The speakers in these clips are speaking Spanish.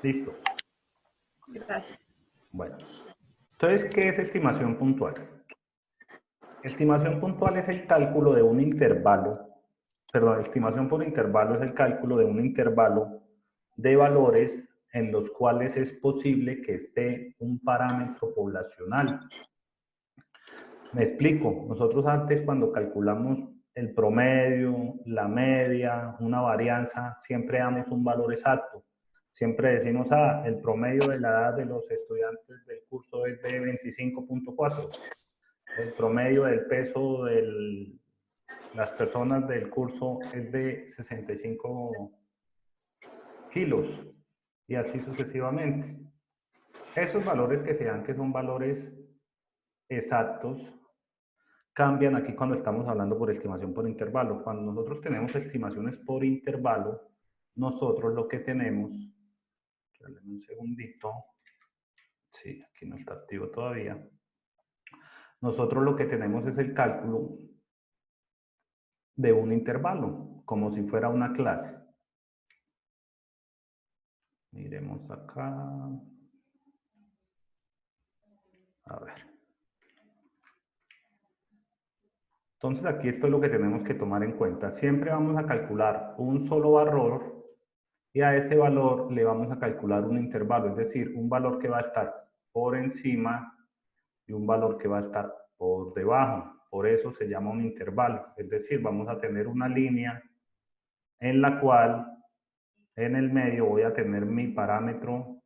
Listo. Gracias. Bueno, entonces, ¿qué es estimación puntual? Estimación puntual es el cálculo de un intervalo, perdón, estimación por intervalo es el cálculo de un intervalo de valores en los cuales es posible que esté un parámetro poblacional. Me explico, nosotros antes cuando calculamos el promedio, la media, una varianza, siempre damos un valor exacto. Siempre decimos, el promedio de la edad de los estudiantes del curso es de 25.4. El promedio del peso de las personas del curso es de 65 kilos y así sucesivamente. Esos valores que se dan, que son valores exactos, cambian aquí cuando estamos hablando por estimación por intervalo. Cuando nosotros tenemos estimaciones por intervalo, nosotros lo que tenemos, dale un segundito, sí, aquí no está activo todavía, nosotros lo que tenemos es el cálculo de un intervalo, como si fuera una clase. Miremos acá. A ver. Entonces aquí esto es lo que tenemos que tomar en cuenta. Siempre vamos a calcular un solo valor y a ese valor le vamos a calcular un intervalo, es decir, un valor que va a estar por encima y un valor que va a estar por debajo. Por eso se llama un intervalo. Es decir, vamos a tener una línea en la cual en el medio voy a tener mi parámetro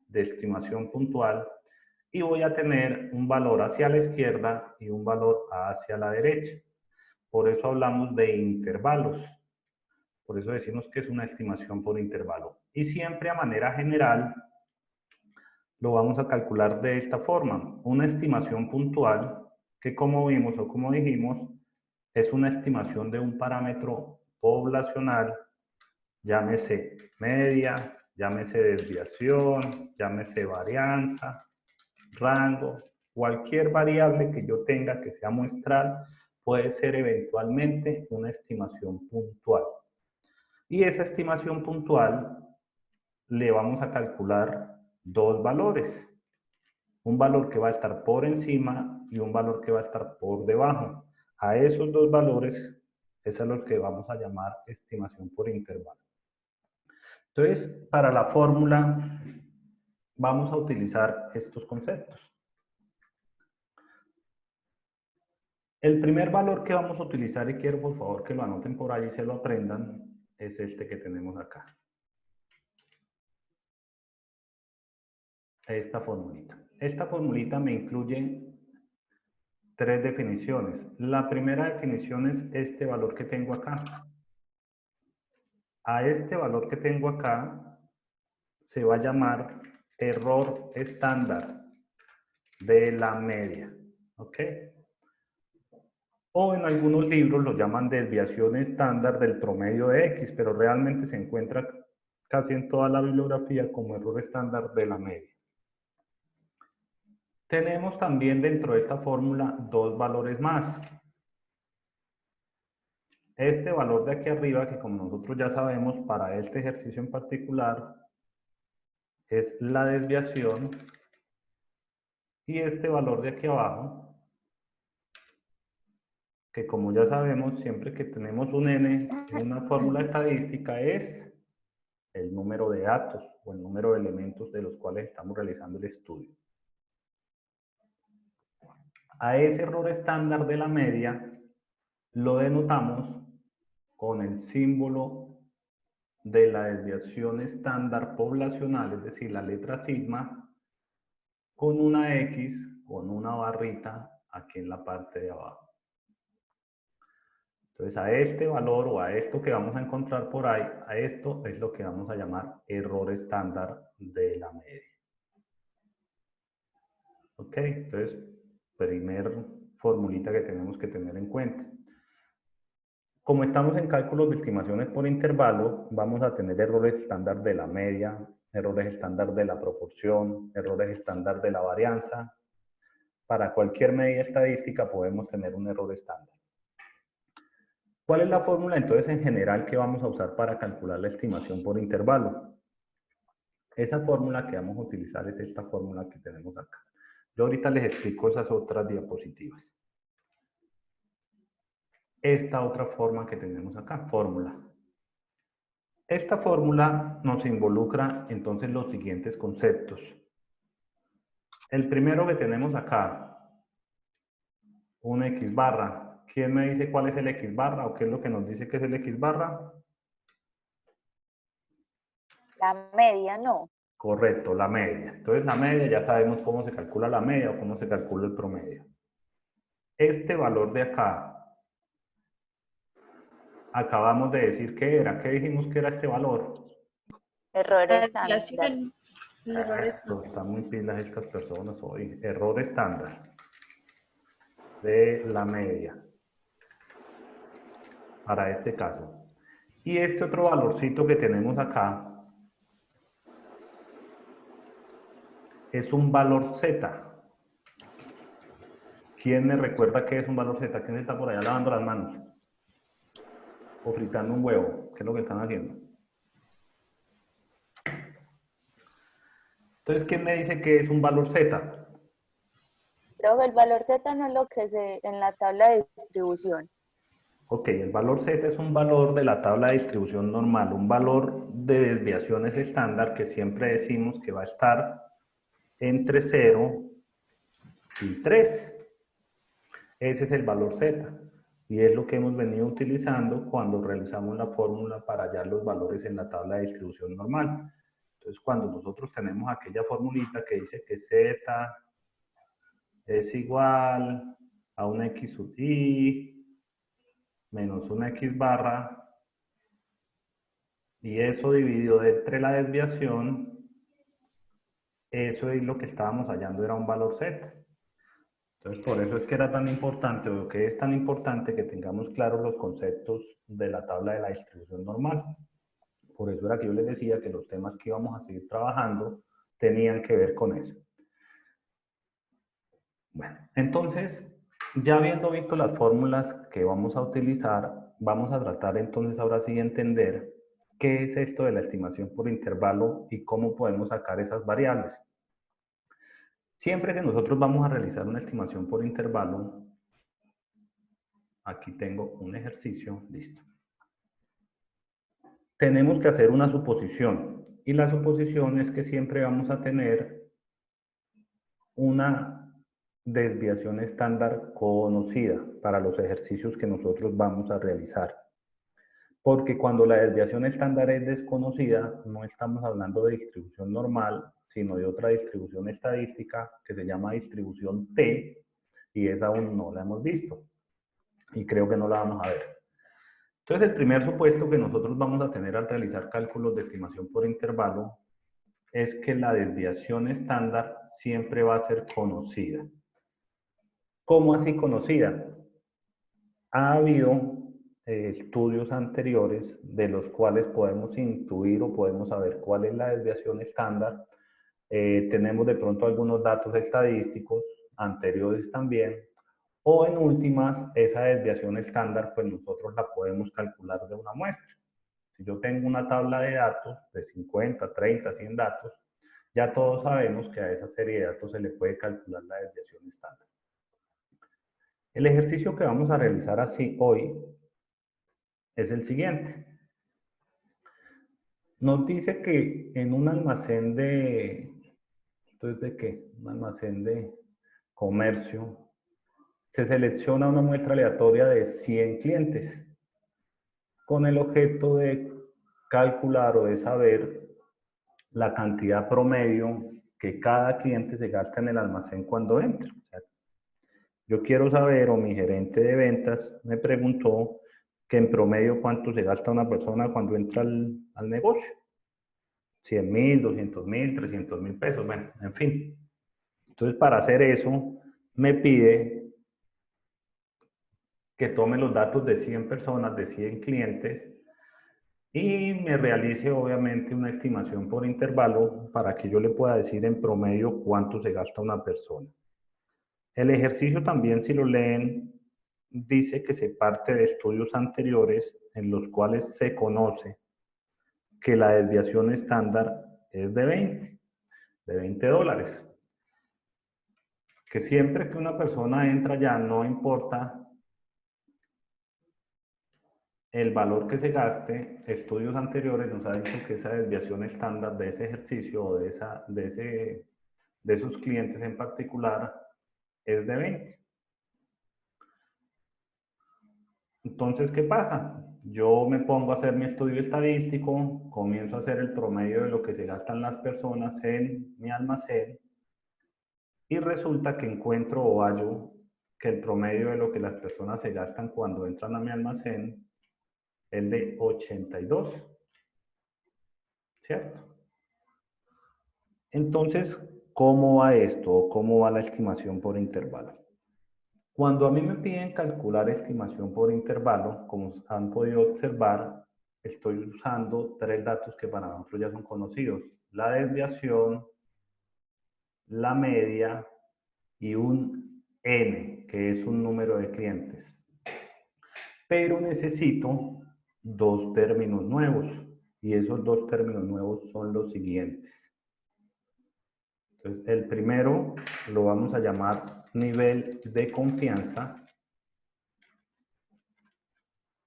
de estimación puntual y voy a tener un valor hacia la izquierda y un valor hacia la derecha. Por eso hablamos de intervalos. Por eso decimos que es una estimación por intervalo. Y siempre a manera general lo vamos a calcular de esta forma. Una estimación puntual que, como vimos o como dijimos, es una estimación de un parámetro poblacional, llámese media, llámese desviación, llámese varianza, rango, cualquier variable que yo tenga que sea muestral puede ser eventualmente una estimación puntual. Y esa estimación puntual le vamos a calcular dos valores. Un valor que va a estar por encima y un valor que va a estar por debajo. A esos dos valores es a los que vamos a llamar estimación por intervalo. Entonces, para la fórmula vamos a utilizar estos conceptos. El primer valor que vamos a utilizar, y quiero por favor que lo anoten por ahí y se lo aprendan, es este que tenemos acá. Esta formulita. Esta formulita me incluye tres definiciones. La primera definición es este valor que tengo acá. A este valor que tengo acá se va a llamar error estándar de la media. ¿Ok? O en algunos libros lo llaman desviación estándar del promedio de X, pero realmente se encuentra casi en toda la bibliografía como error estándar de la media. Tenemos también dentro de esta fórmula dos valores más. Este valor de aquí arriba, que como nosotros ya sabemos, para este ejercicio en particular, es la desviación. Y este valor de aquí abajo, que como ya sabemos, siempre que tenemos un n en una fórmula estadística, es el número de datos o el número de elementos de los cuales estamos realizando el estudio. A ese error estándar de la media lo denotamos con el símbolo de la desviación estándar poblacional, es decir, la letra sigma, con una X, con una barrita aquí en la parte de abajo. Entonces a este valor o a esto que vamos a encontrar por ahí, a esto es lo que vamos a llamar error estándar de la media. ¿Ok? Entonces, primer formulita que tenemos que tener en cuenta. Como estamos en cálculos de estimaciones por intervalo, vamos a tener errores estándar de la media, errores estándar de la proporción, errores estándar de la varianza. Para cualquier medida estadística podemos tener un error estándar. ¿Cuál es la fórmula entonces en general que vamos a usar para calcular la estimación por intervalo? Esa fórmula que vamos a utilizar es esta fórmula que tenemos acá. Yo ahorita les explico esas otras diapositivas. Esta otra forma que tenemos acá, fórmula. Esta fórmula nos involucra entonces los siguientes conceptos. El primero que tenemos acá, un X barra. ¿Quién me dice cuál es el X barra o qué es lo que nos dice que es el X barra? La media, no. Correcto, la media. Entonces la media ya sabemos cómo se calcula la media o cómo se calcula el promedio. Este valor de acá, acabamos de decir que era. ¿Qué dijimos que era este valor? Error La estándar. desviación y error Eso, están muy pilas estas personas hoy. Error estándar de la media para este caso. Y este otro valorcito que tenemos acá es un valor Z. ¿Quién me recuerda qué es un valor Z? ¿Quién está por allá lavando las manos? O fritando un huevo. ¿Qué es lo que están haciendo? Entonces, ¿quién me dice que es un valor Z? Pero el valor Z no es lo que se en la tabla de distribución. Ok, el valor Z es un valor de la tabla de distribución normal, un valor de desviaciones estándar que siempre decimos que va a estar entre 0 y 3. Ese es el valor Z. Y es lo que hemos venido utilizando cuando realizamos la fórmula para hallar los valores en la tabla de distribución normal. Entonces, cuando nosotros tenemos aquella formulita que dice que Z es igual a una X sub I menos una X barra, y eso dividido entre la desviación, eso es lo que estábamos hallando, era un valor Z. Entonces, por eso es que era tan importante, o que es tan importante que tengamos claros los conceptos de la tabla de la distribución normal. Por eso era que yo les decía que los temas que íbamos a seguir trabajando tenían que ver con eso. Bueno, entonces, ya habiendo visto las fórmulas que vamos a utilizar, vamos a tratar entonces ahora sí de entender qué es esto de la estimación por intervalo y cómo podemos sacar esas variables. Siempre que nosotros vamos a realizar una estimación por intervalo, aquí tengo un ejercicio, listo. Tenemos que hacer una suposición, y la suposición es que siempre vamos a tener una desviación estándar conocida para los ejercicios que nosotros vamos a realizar. Porque cuando la desviación estándar es desconocida, no estamos hablando de distribución normal, sino de otra distribución estadística que se llama distribución T, y esa aún no la hemos visto. Y creo que no la vamos a ver. Entonces, el primer supuesto que nosotros vamos a tener al realizar cálculos de estimación por intervalo es que la desviación estándar siempre va a ser conocida. ¿Cómo así conocida? Ha habido estudios anteriores de los cuales podemos intuir o podemos saber cuál es la desviación estándar. Tenemos de pronto algunos datos estadísticos anteriores también, o en últimas, esa desviación estándar, pues nosotros la podemos calcular de una muestra. Si yo tengo una tabla de datos de 50, 30, 100 datos, ya todos sabemos que a esa serie de datos se le puede calcular la desviación estándar. El ejercicio que vamos a realizar así hoy es el siguiente. Nos dice que en un almacén de, ¿esto es de qué? Un almacén de comercio, se selecciona una muestra aleatoria de 100 clientes con el objeto de calcular o de saber la cantidad promedio que cada cliente se gasta en el almacén cuando entra. O sea, yo quiero saber, o mi gerente de ventas me preguntó que en promedio cuánto se gasta una persona cuando entra al negocio. 100.000, 200.000, 300.000 pesos, bueno, en fin. Entonces, para hacer eso, me pide que tome los datos de 100 personas, de 100 clientes, y me realice obviamente una estimación por intervalo para que yo le pueda decir en promedio cuánto se gasta una persona. El ejercicio también, si lo leen, dice que se parte de estudios anteriores en los cuales se conoce que la desviación estándar es de 20 dólares. Que siempre que una persona entra ya, no importa el valor que se gaste, estudios anteriores nos han dicho que esa desviación estándar de ese ejercicio o de esos clientes en particular es de 20. Entonces, ¿qué pasa? Yo me pongo a hacer mi estudio estadístico, comienzo a hacer el promedio de lo que se gastan las personas en mi almacén y resulta que encuentro o hallo que el promedio de lo que las personas se gastan cuando entran a mi almacén es de 82, ¿cierto? Entonces, ¿cómo va esto? ¿Cómo va la estimación por intervalo? Cuando a mí me piden calcular estimación por intervalo, como han podido observar, estoy usando tres datos que para nosotros ya son conocidos: la desviación, la media y un N, que es un número de clientes. Pero necesito dos términos nuevos, y esos dos términos nuevos son los siguientes. Entonces, el primero lo vamos a llamar nivel de confianza.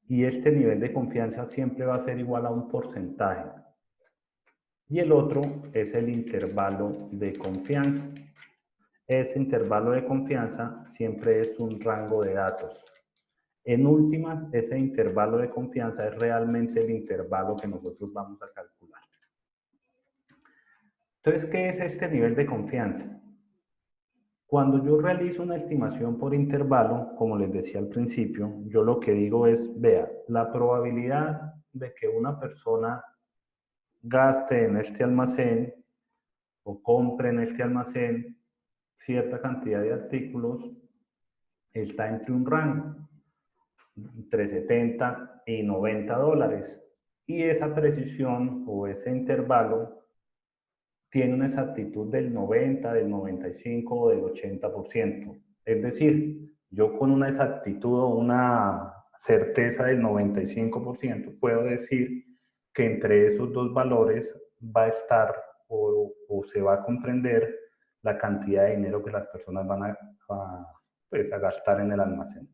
Y este nivel de confianza siempre va a ser igual a un porcentaje. Y el otro es el intervalo de confianza. Ese intervalo de confianza siempre es un rango de datos. En últimas, ese intervalo de confianza es realmente el intervalo que nosotros vamos a calcular. Entonces, ¿qué es este nivel de confianza? Cuando yo realizo una estimación por intervalo, como les decía al principio, yo lo que digo es, vea, la probabilidad de que una persona gaste en este almacén o compre en este almacén cierta cantidad de artículos está entre un rango, entre 70 y 90 dólares. Y esa precisión o ese intervalo tiene una exactitud del 90, del 95 o del 80%. Es decir, yo con una exactitud o una certeza del 95% puedo decir que entre esos dos valores va a estar o se va a comprender la cantidad de dinero que las personas van a gastar en el almacén.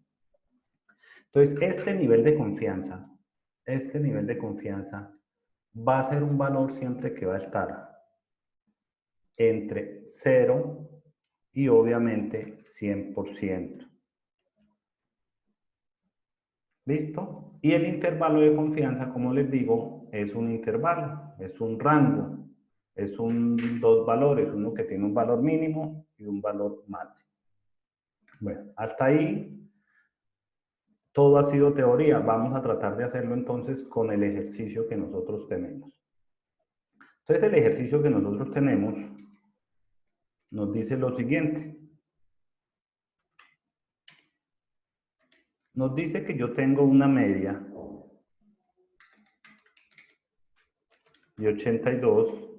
Entonces, este nivel de confianza va a ser un valor siempre que va a estar entre 0 y obviamente 100%. ¿Listo? Y el intervalo de confianza, como les digo, es un intervalo, es un rango, es dos valores, uno que tiene un valor mínimo y un valor máximo. Bueno, hasta ahí todo ha sido teoría. Vamos a tratar de hacerlo entonces con el ejercicio que nosotros tenemos. Entonces, el ejercicio que nosotros tenemos nos dice lo siguiente. Nos dice que yo tengo una media de 82,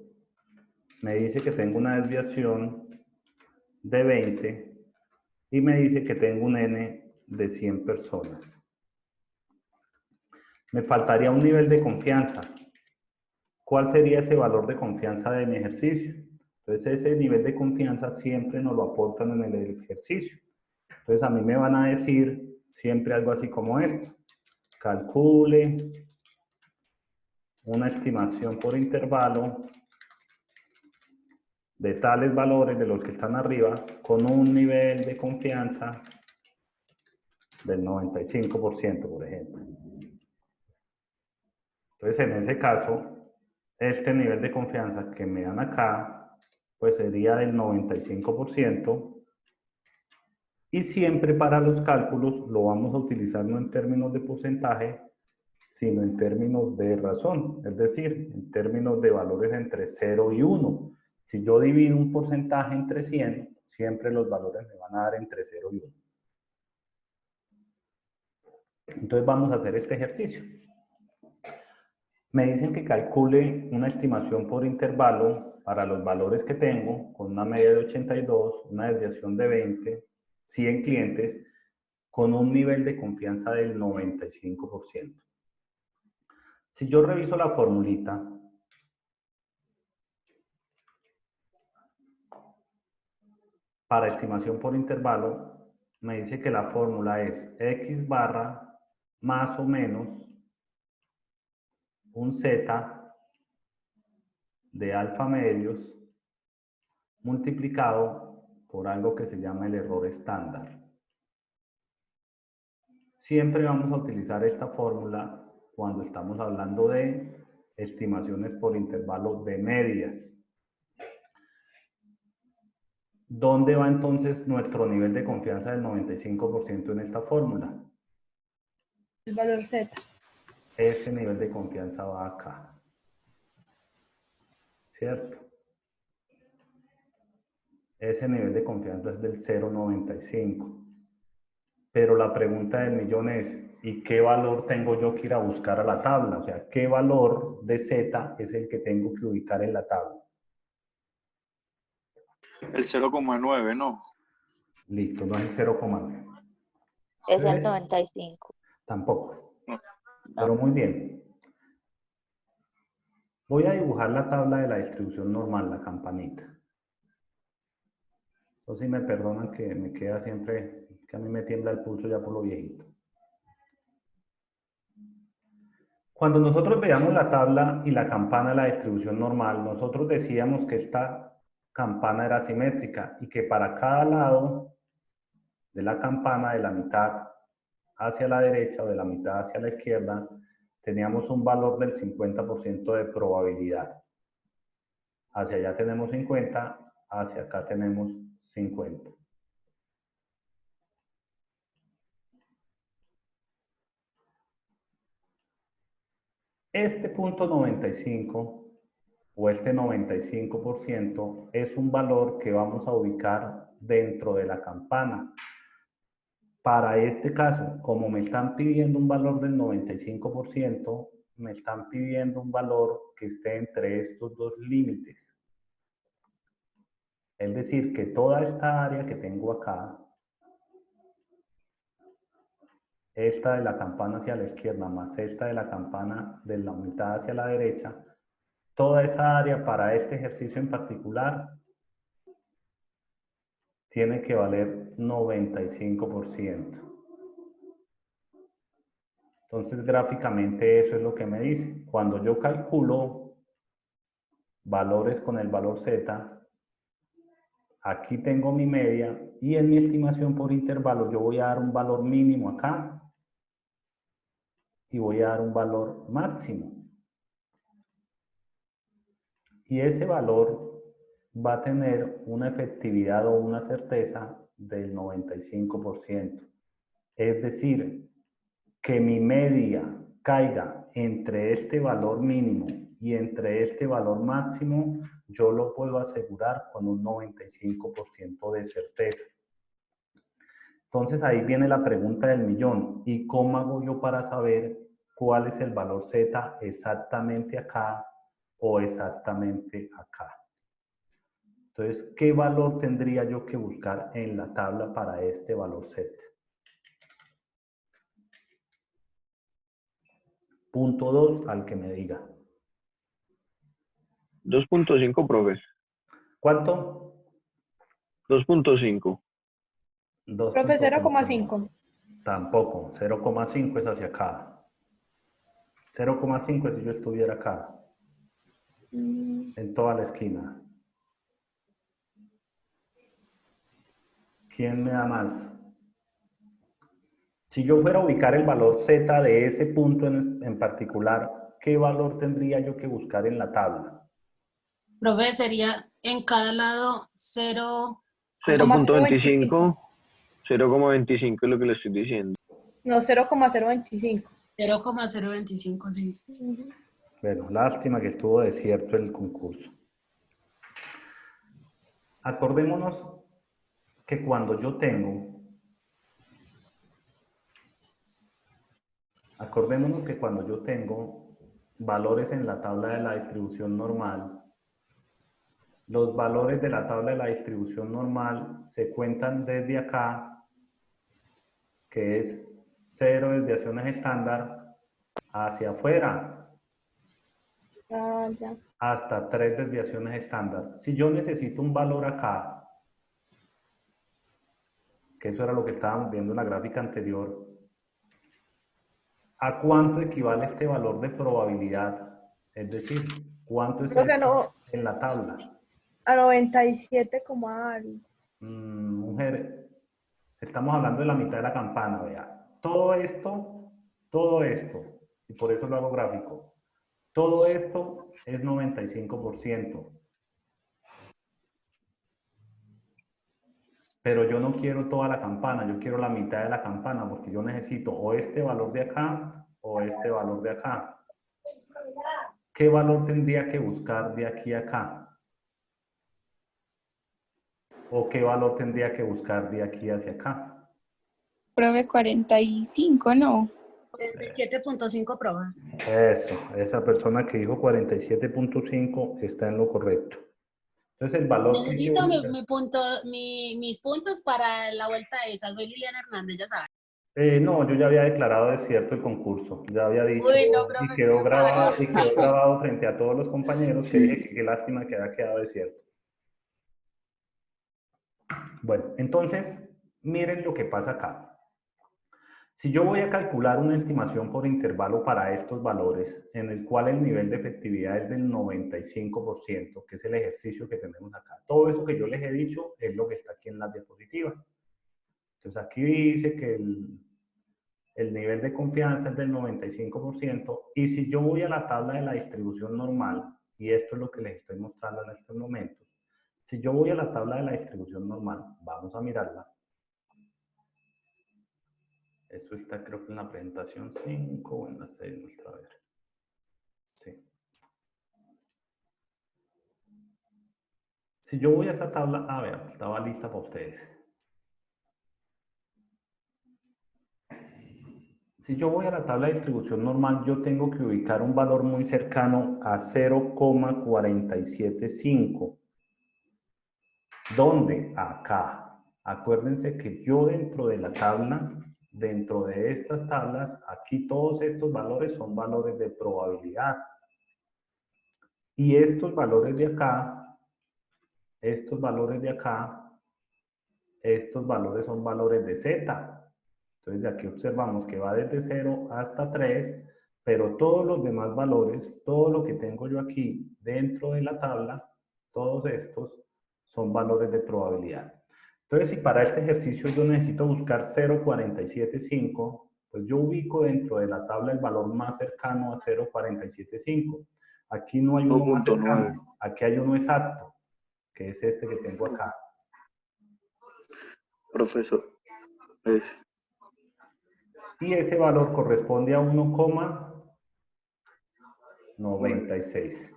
me dice que tengo una desviación de 20 y me dice que tengo un N de 100 personas. Me faltaría un nivel de confianza. ¿Cuál sería ese valor de confianza de mi ejercicio? Entonces, ese nivel de confianza siempre nos lo aportan en el ejercicio. Entonces, a mí me van a decir siempre algo así como esto. Calcule una estimación por intervalo de tales valores de los que están arriba con un nivel de confianza del 95%, por ejemplo. Entonces, en ese caso, este nivel de confianza que me dan acá, pues sería del 95%. Y siempre para los cálculos lo vamos a utilizar no en términos de porcentaje, sino en términos de razón, es decir, en términos de valores entre 0 y 1. Si yo divido un porcentaje entre 100, siempre los valores me van a dar entre 0 y 1. Entonces vamos a hacer este ejercicio. Me dicen que calcule una estimación por intervalo para los valores que tengo, con una media de 82, una desviación de 20, 100 clientes, con un nivel de confianza del 95%. Si yo reviso la formulita, para estimación por intervalo, me dice que la fórmula es x barra más o menos un z de alfa medios multiplicado por algo que se llama el error estándar. Siempre vamos a utilizar esta fórmula cuando estamos hablando de estimaciones por intervalo de medias. ¿Dónde va entonces nuestro nivel de confianza del 95% en esta fórmula? El valor Z. Ese nivel de confianza va acá. ¿Cierto? Ese nivel de confianza es del 0,95. Pero la pregunta del millón es, ¿y qué valor tengo yo que ir a buscar a la tabla? O sea, ¿qué valor de Z es el que tengo que ubicar en la tabla? El 0,9, ¿no? Listo, no es el 0,9. Es el 95. Tampoco. No. Pero muy bien. Voy a dibujar la tabla de la distribución normal, la campanita. Entonces, si me perdonan que me queda siempre, que a mí me tiembla el pulso ya por lo viejito. Cuando nosotros veamos la tabla y la campana de la distribución normal, nosotros decíamos que esta campana era simétrica y que para cada lado de la campana, de la mitad hacia la derecha o de la mitad hacia la izquierda, teníamos un valor del 50% de probabilidad. Hacia allá tenemos 50, hacia acá tenemos 50. Este punto 95 o este 95% es un valor que vamos a ubicar dentro de la campana. Para este caso, como me están pidiendo un valor del 95%, me están pidiendo un valor que esté entre estos dos límites. Es decir, que toda esta área que tengo acá, esta de la campana hacia la izquierda más esta de la campana de la mitad hacia la derecha, toda esa área para este ejercicio en particular tiene que valer 95%. Entonces, gráficamente eso es lo que me dice. Cuando yo calculo valores con el valor Z, aquí tengo mi media y en mi estimación por intervalo yo voy a dar un valor mínimo acá y voy a dar un valor máximo. Y ese valor va a tener una efectividad o una certeza del 95%. Es decir, que mi media caiga entre este valor mínimo y entre este valor máximo, yo lo puedo asegurar con un 95% de certeza. Entonces ahí viene la pregunta del millón. ¿Y cómo hago yo para saber cuál es el valor Z exactamente acá o exactamente acá? Entonces, ¿qué valor tendría yo que buscar en la tabla para este valor Z? Punto 2 al que me diga. 2.5, profe. ¿Cuánto? 2.5. Profe, 2.5. 0,5. Tampoco. 0,5 es hacia acá. 0,5 es si yo estuviera acá. En toda la esquina. ¿Quién me da más? Si yo fuera a ubicar el valor Z de ese punto en particular, ¿qué valor tendría yo que buscar en la tabla? Profe, sería en cada lado 0.25. 0,25 es lo que le estoy diciendo. No, 0,025. 0,025, sí. Bueno, lástima que estuvo desierto el concurso. Acordémonos que cuando yo tengo valores en la tabla de la distribución normal, los valores de la tabla de la distribución normal se cuentan desde acá, que es 0 desviaciones estándar, hacia afuera, Ah, ya. hasta 3 desviaciones estándar. Si yo necesito un valor acá, que eso era lo que estábamos viendo en la gráfica anterior, ¿a cuánto equivale este valor de probabilidad? Es decir, ¿cuánto es Creo que esto no, en la tabla? a 97 como algo. Mujer, estamos hablando de la mitad de la campana, vea. Todo esto, y por eso lo hago gráfico, todo esto es 95%. Pero yo no quiero toda la campana, yo quiero la mitad de la campana, porque yo necesito o este valor de acá o este valor de acá. ¿Qué valor tendría que buscar de aquí a acá? ¿O qué valor tendría que buscar de aquí hacia acá? Profe 45, ¿no? 47.5 proba. Eso, esa persona que dijo 47.5 está en lo correcto. Entonces el valor que yo... Necesito mis puntos para la vuelta esa. Soy Liliana Hernández, ya sabes. No, yo ya había declarado desierto el concurso, ya había dicho, Uy, no, y profe, quedó qué grabado, mal. y quedó grabado frente a todos los compañeros que dije que qué lástima que había quedado desierto. Bueno, entonces, miren lo que pasa acá. Si yo voy a calcular una estimación por intervalo para estos valores, en el cual el nivel de efectividad es del 95%, que es el ejercicio que tenemos acá. Todo eso que yo les he dicho es lo que está aquí en las diapositivas. Entonces aquí dice que el nivel de confianza es del 95%, y si yo voy a la tabla de la distribución normal, y esto es lo que les estoy mostrando en estos momentos, si yo voy a la tabla de la distribución normal, vamos a mirarla. Eso está creo que en la presentación 5 o en la 6, nuestra vez. Sí. Si yo voy a esa tabla, vean, estaba lista para ustedes. Si yo voy a la tabla de distribución normal, yo tengo que ubicar un valor muy cercano a 0,475. ¿Dónde? Acá. Acuérdense que yo dentro de la tabla, dentro de estas tablas, aquí todos estos valores son valores de probabilidad. Y estos valores de acá, estos valores de acá, estos valores son valores de Z. Entonces de aquí observamos que va desde 0 hasta 3, pero todos los demás valores, todo lo que tengo yo aquí dentro de la tabla, todos estos son valores de probabilidad. Entonces si para este ejercicio yo necesito buscar 0,475, pues yo ubico dentro de la tabla el valor más cercano a 0,475. Aquí no hay uno más cercano, aquí hay uno exacto, que es este que tengo acá. Profesor, ese. Y ese valor corresponde a 1,96.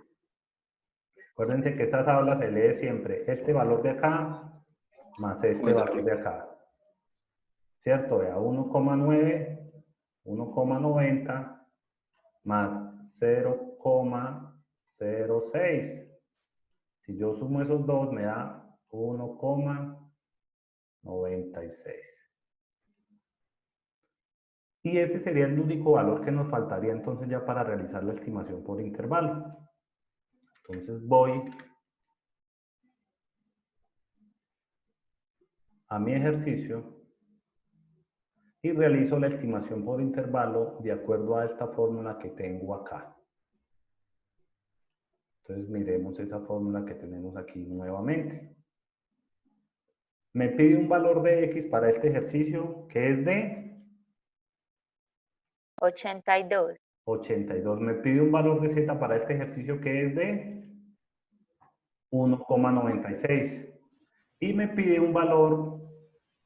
Acuérdense que esta tabla se lee siempre este valor de acá más este valor de acá. ¿Cierto? Vea, 1,9, 1,90 más 0,06. Si yo sumo esos dos me da 1,96. Y ese sería el único valor que nos faltaría entonces ya para realizar la estimación por intervalo. Entonces voy a mi ejercicio y realizo la estimación por intervalo de acuerdo a esta fórmula que tengo acá. Entonces miremos esa fórmula que tenemos aquí nuevamente. Me pide un valor de X para este ejercicio que es de 82. 82. Me pide un valor de Z para este ejercicio que es de 1,96. Y me pide un valor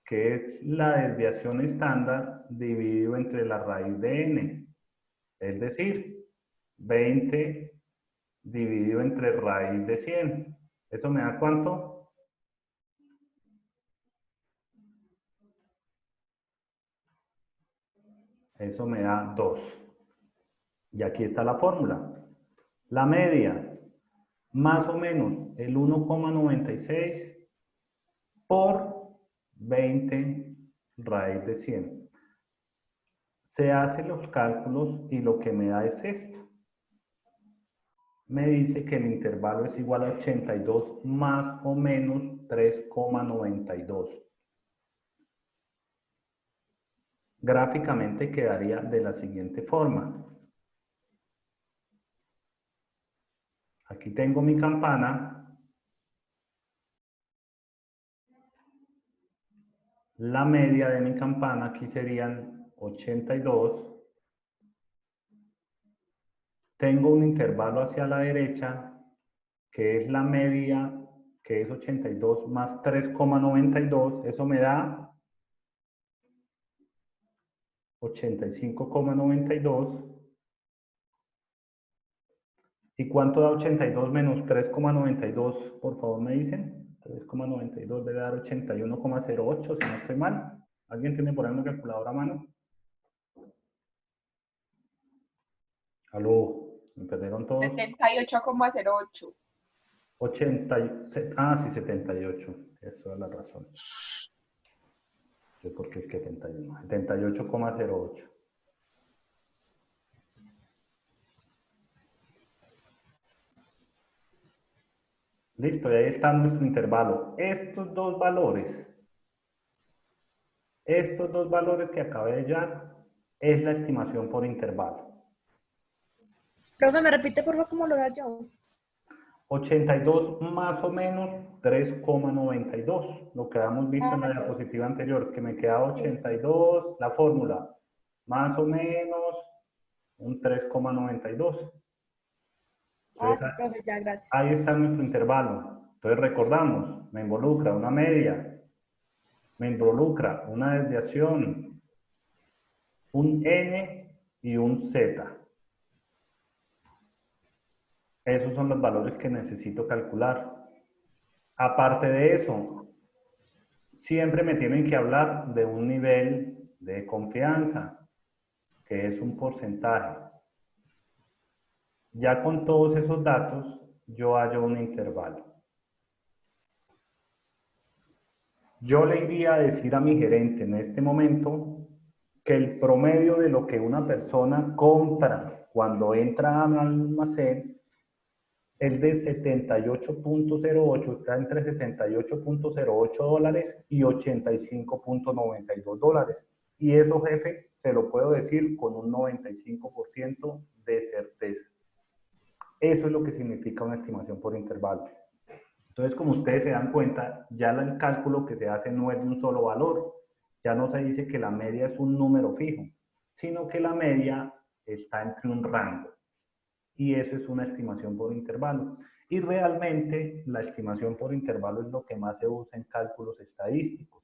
que es la desviación estándar dividido entre la raíz de n. Es decir, 20 dividido entre raíz de 100. ¿Eso me da cuánto? Eso me da 2. Y aquí está la fórmula. La media, más o menos el 1,96 por 20 raíz de 100. Se hacen los cálculos y lo que me da es esto. Me dice que el intervalo es igual a 82 más o menos 3,92. Gráficamente quedaría de la siguiente forma. Aquí tengo mi campana. La media de mi campana aquí serían 82. Tengo un intervalo hacia la derecha, que es la media, que es 82 más 3,92. Eso me da 85,92. ¿Y cuánto da 82 menos 3,92? Por favor, me dicen. 3,92 debe dar 81,08, si no estoy mal. ¿Alguien tiene por ahí una calculadora a mano? Aló, ¿me perdieron todos? 78,08. 80, sí, 78. Tienes toda la razón. Yo porque es que 71. 78,08. Listo, y ahí está nuestro intervalo. Estos dos valores que acabé de hallar, es la estimación por intervalo. Profe, ¿me repite por favor cómo lo da yo? 82 más o menos 3,92, lo que habíamos visto en la diapositiva anterior, que me quedaba 82, la fórmula, más o menos un 3,92. Ah, sí, profe, ya, gracias. Ahí está nuestro intervalo. Entonces recordamos, me involucra una media, me involucra una desviación, un n y un z. Esos son los valores que necesito calcular. Aparte de eso, siempre me tienen que hablar de un nivel de confianza, que es un porcentaje. Ya con todos esos datos, yo hallo un intervalo. Yo le iría a decir a mi gerente en este momento que el promedio de lo que una persona compra cuando entra al almacén es de 78,08, está entre 78,08 dólares y 85,92 dólares. Y eso, jefe, se lo puedo decir con un 95% de certeza. Eso es lo que significa una estimación por intervalo. Entonces, como ustedes se dan cuenta, ya el cálculo que se hace no es de un solo valor. Ya no se dice que la media es un número fijo, sino que la media está entre un rango. Y eso es una estimación por intervalo. Y realmente la estimación por intervalo es lo que más se usa en cálculos estadísticos.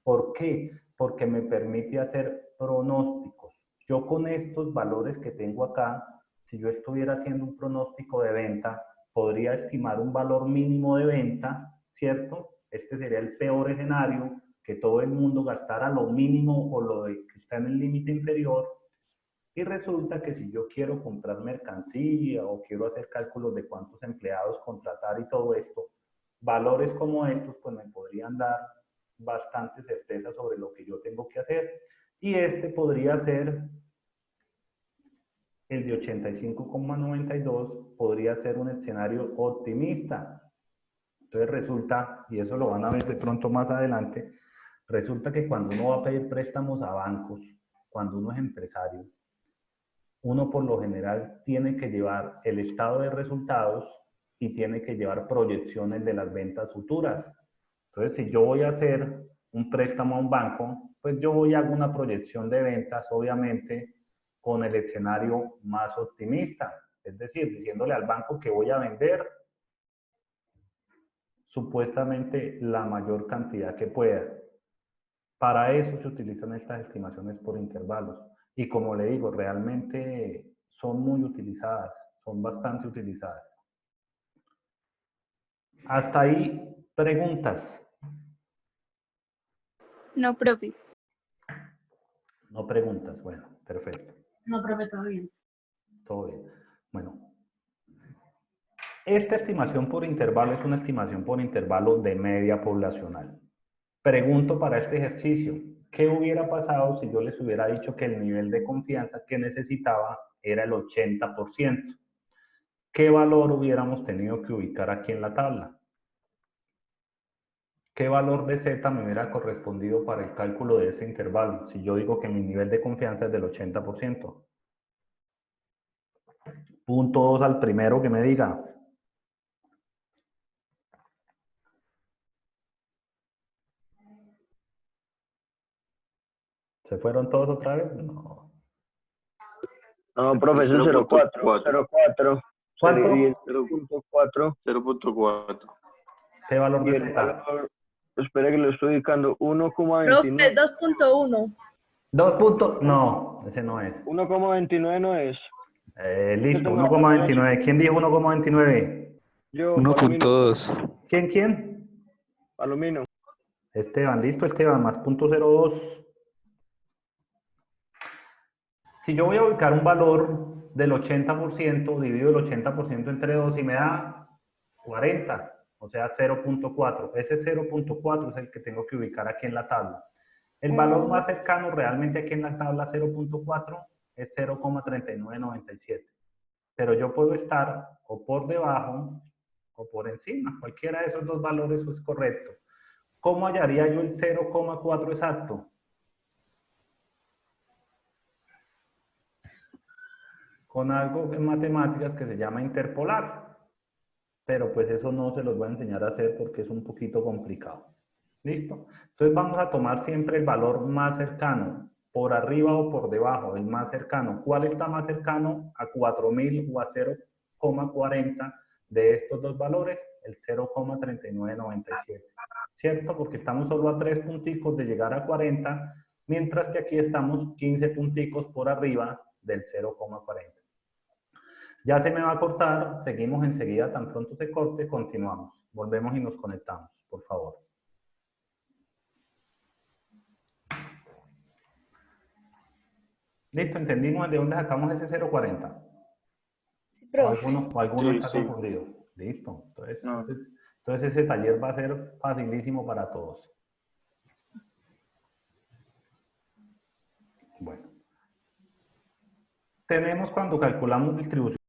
¿Por qué? Porque me permite hacer pronósticos. Yo con estos valores que tengo acá, si yo estuviera haciendo un pronóstico de venta, podría estimar un valor mínimo de venta, ¿cierto? Este sería el peor escenario, que todo el mundo gastara lo mínimo o lo que está en el límite inferior. Y resulta que si yo quiero comprar mercancía o quiero hacer cálculos de cuántos empleados contratar y todo esto, valores como estos pues me podrían dar bastante certeza sobre lo que yo tengo que hacer. Y este podría ser el de 85,92, podría ser un escenario optimista. Entonces resulta, y eso lo van a ver de pronto más adelante, resulta que cuando uno va a pedir préstamos a bancos, cuando uno es empresario, uno por lo general tiene que llevar el estado de resultados y tiene que llevar proyecciones de las ventas futuras. Entonces, si yo voy a hacer un préstamo a un banco, pues yo voy a hacer una proyección de ventas, obviamente, con el escenario más optimista. Es decir, diciéndole al banco que voy a vender supuestamente la mayor cantidad que pueda. Para eso se utilizan estas estimaciones por intervalos. Y como le digo, realmente son muy utilizadas, son bastante utilizadas. Hasta ahí, preguntas. No, profe. No preguntas, bueno, perfecto. No, profe, todo bien. Todo bien. Bueno, esta estimación por intervalo es una estimación por intervalo de media poblacional. Pregunto para este ejercicio, ¿qué hubiera pasado si yo les hubiera dicho que el nivel de confianza que necesitaba era el 80%? ¿Qué valor hubiéramos tenido que ubicar aquí en la tabla? ¿qué valor de Z me hubiera correspondido para el cálculo de ese intervalo? Si yo digo que mi nivel de confianza es del 80%. Punto 2 al primero que me diga. ¿Se fueron todos otra vez? No. No, profesor, 0.4. 0.4. ¿Cuánto? Y el 0.4. 0.4. ¿Qué valor Y de el Z? valor, espera que lo estoy ubicando, Profe, 1,29. 2.1. 2 puntos. No, ese no es. 1,29 no es. Listo, Yo tengo la 1,29. ¿Quién dijo 1,29? Yo, Palomino. 1.2. ¿Quién? Palomino. Esteban, listo, Esteban, más punto 0,2. Si yo voy a ubicar un valor del 80%, divido el 80% entre 2 y me da 40, o sea 0.4. Ese 0.4 es el que tengo que ubicar aquí en la tabla. El valor más cercano realmente aquí en la tabla 0.4 es 0,3997. Pero yo puedo estar o por debajo o por encima. Cualquiera de esos dos valores es correcto. ¿Cómo hallaría yo el 0,4 exacto? Con algo en matemáticas que se llama interpolar. Pero pues eso no se los voy a enseñar a hacer porque es un poquito complicado. ¿Listo? Entonces vamos a tomar siempre el valor más cercano, por arriba o por debajo, el más cercano. ¿Cuál está más cercano a 4000 o a 0,40 de estos dos valores? El 0,3997. ¿Cierto? Porque estamos solo a 3 punticos de llegar a 40, mientras que aquí estamos 15 punticos por arriba del 0,40. Ya se me va a cortar, seguimos enseguida, tan pronto se corte, continuamos. Volvemos y nos conectamos, por favor. Listo, entendimos de dónde sacamos ese 0,40. Sí, profe. O alguno Sí, está sí. confundido. Listo. No. Entonces ese taller va a ser facilísimo para todos. Bueno. Tenemos cuando calculamos distribución